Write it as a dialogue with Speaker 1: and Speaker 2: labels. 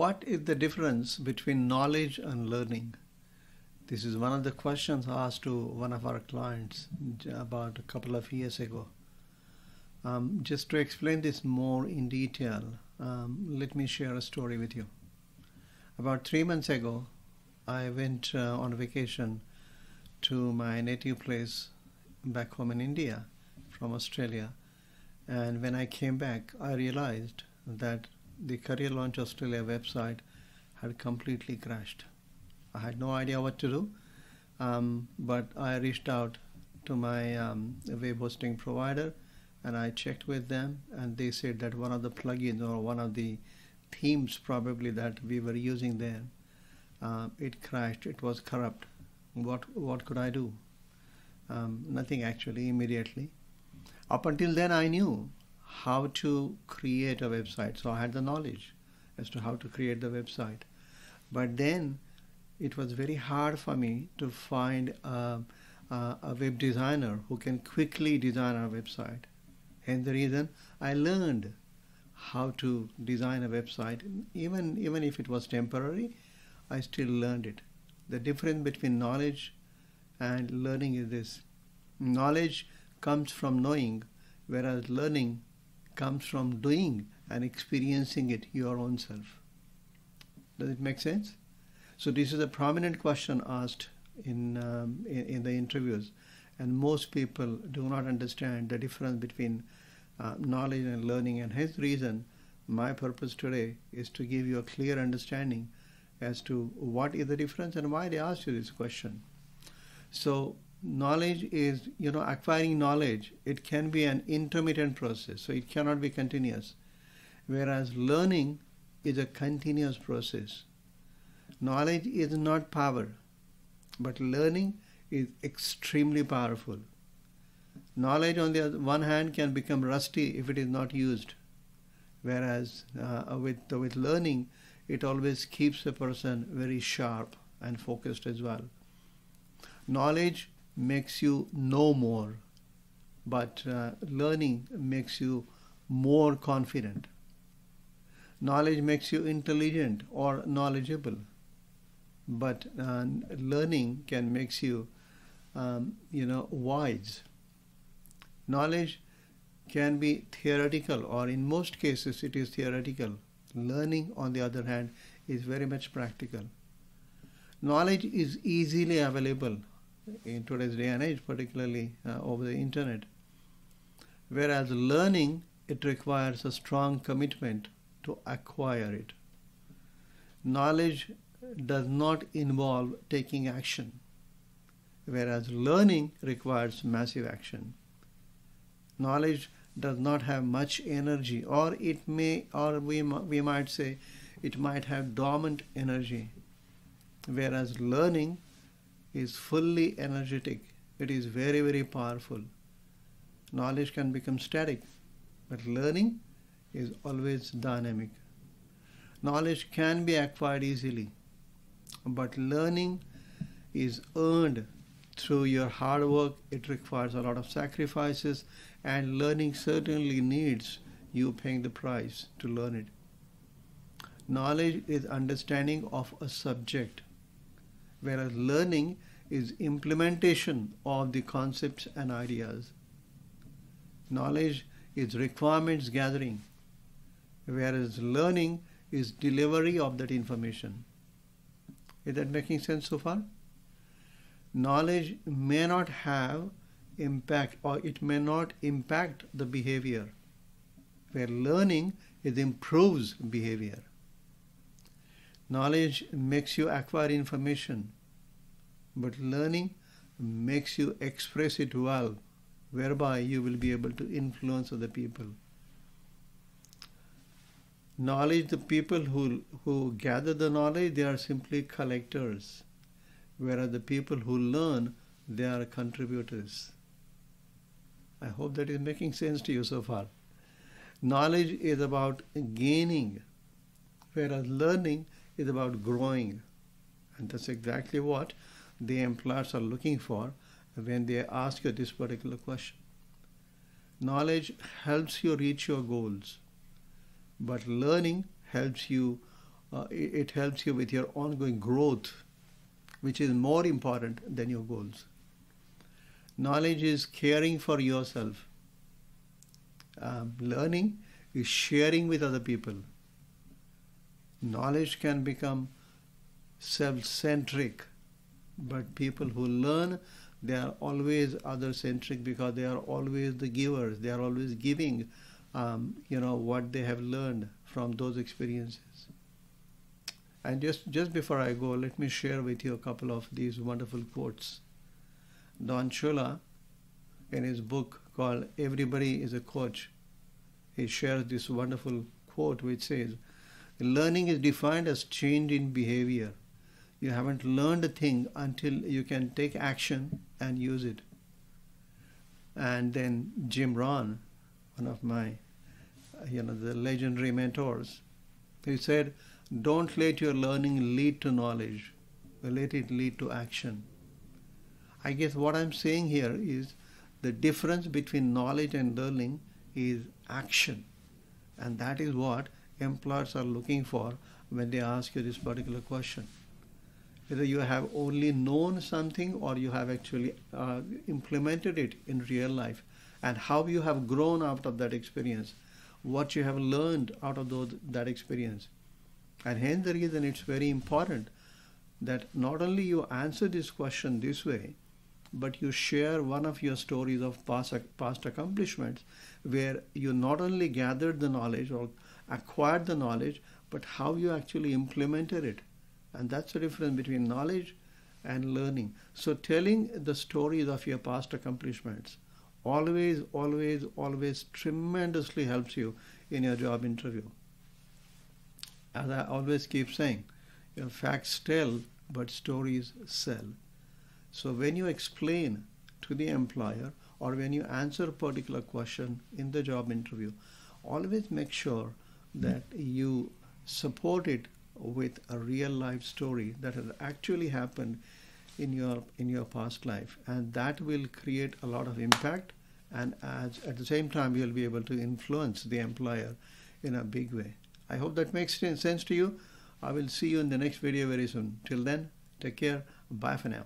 Speaker 1: What is the difference between knowledge and learning? This is one of the questions asked to one of our clients about a couple of years ago. Just to explain this more in detail, let me share a story with you. About 3 months ago, I went on vacation to my native place back home in India from Australia. And when I came back, I realized that the Career Launch Australia website had completely crashed. I had no idea what to do, but I reached out to my web hosting provider and I checked with them, and they said that one of the plugins or one of the themes probably that we were using there, it crashed, it was corrupt. What could I do? Nothing actually immediately. Up until then I knew how to create a website, so I had the knowledge as to how to create the website. But then it was very hard for me to find a web designer who can quickly design a website. Hence the reason I learned how to design a website. Even if it was temporary, I still learned it. The difference between knowledge and learning is this. Knowledge comes from knowing, whereas learning comes from doing and experiencing it your own self. Does it make sense? So this is a prominent question asked in the interviews, and most people do not understand the difference between knowledge and learning, and hence the reason my purpose today is to give you a clear understanding as to what is the difference and why they asked you this question. So knowledge is, acquiring knowledge, it can be an intermittent process, so it cannot be continuous, whereas learning is a continuous process. Knowledge is not power, but learning is extremely powerful. Knowledge, on the one hand, can become rusty if it is not used, whereas with learning, it always keeps a person very sharp and focused as well. Knowledge makes you know more, but learning makes you more confident. Knowledge makes you intelligent or knowledgeable, but learning can make you, wise. Knowledge can be theoretical, or in most cases it is theoretical. Learning, on the other hand, is very much practical. Knowledge is easily available in today's day and age, particularly over the internet, whereas learning, it requires a strong commitment to acquire it. Knowledge does not involve taking action, whereas learning requires massive action. Knowledge does not have much energy, or we might say it might have dormant energy, whereas learning is fully energetic. It is very, very powerful. Knowledge can become static, but learning is always dynamic. Knowledge can be acquired easily, but learning is earned through your hard work. It requires a lot of sacrifices, and learning certainly needs you paying the price to learn it. Knowledge is understanding of a subject, whereas learning is implementation of the concepts and ideas. Knowledge is requirements gathering, whereas learning is delivery of that information. Is that making sense so far? Knowledge may not have impact, or it may not impact the behavior, where learning improves behavior. Knowledge makes you acquire information, but learning makes you express it well, whereby you will be able to influence other people. Knowledge, the people who gather the knowledge, they are simply collectors, whereas the people who learn, they are contributors. I hope that is making sense to you so far. Knowledge is about gaining, whereas learning is about growing. And that's exactly what the employers are looking for when they ask you this particular question. Knowledge helps you reach your goals, but learning helps you it helps you with your ongoing growth, which is more important than your goals. Knowledge is caring for yourself. Learning is sharing with other people. Knowledge can become self-centric, but people who learn, they are always other-centric because they are always the givers. They are always giving, what they have learned from those experiences. And just before I go, let me share with you a couple of these wonderful quotes. Don Shula, in his book called Everybody is a Coach, he shares this wonderful quote which says, learning is defined as change in behavior. You haven't learned a thing until you can take action and use it. And then Jim Rohn, one of my, the legendary mentors, he said, don't let your learning lead to knowledge, let it lead to action. I guess what I'm saying here is the difference between knowledge and learning is action. And that is what employers are looking for when they ask you this particular question. Whether you have only known something or you have actually implemented it in real life, and how you have grown out of that experience, what you have learned out of that experience. And hence the reason it's very important that not only you answer this question this way, but you share one of your stories of past accomplishments where you not only gathered the knowledge or acquired the knowledge, but how you actually implemented it. And that's the difference between knowledge and learning. So telling the stories of your past accomplishments always, always, always tremendously helps you in your job interview. As I always keep saying, your facts tell, but stories sell. So when you explain to the employer or when you answer a particular question in the job interview, always make sure that you support it with a real life story that has actually happened in your past life, and that will create a lot of impact, and at the same time you'll be able to influence the employer in a big way. I hope that makes sense to you. I will see you in the next video very soon. Till then, take care. Bye for now.